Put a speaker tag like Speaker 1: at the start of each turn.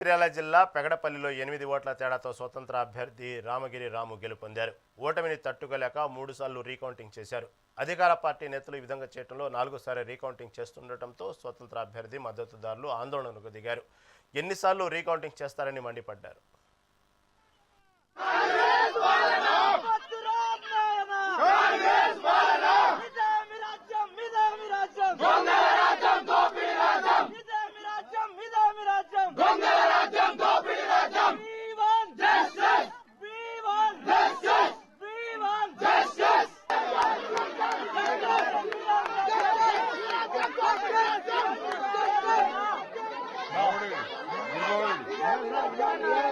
Speaker 1: మంచిర్యాల జిల్లా పెగడపల్లిలో 8 ఓట్ల తేడాతో స్వతంత్ర అభ్యర్థి రామగిరి రాము గెలుపొందారు. ఓటమిని తట్టుకోలేక 3 సార్లు రీకౌంటింగ్ చేశారు. అధికార పార్టీ నేతలు ఈ విధంగా చేయడంలో 4వ సారి రీకౌంటింగ్ చేస్తుండటంతో స్వతంత్ర అభ్యర్థి మద్దతుదారులు ఆందోళనకు దిగారు. ఎన్నిసార్లు రీకౌంటింగ్ చేస్తారని మండిపడ్డారు.
Speaker 2: Good morning.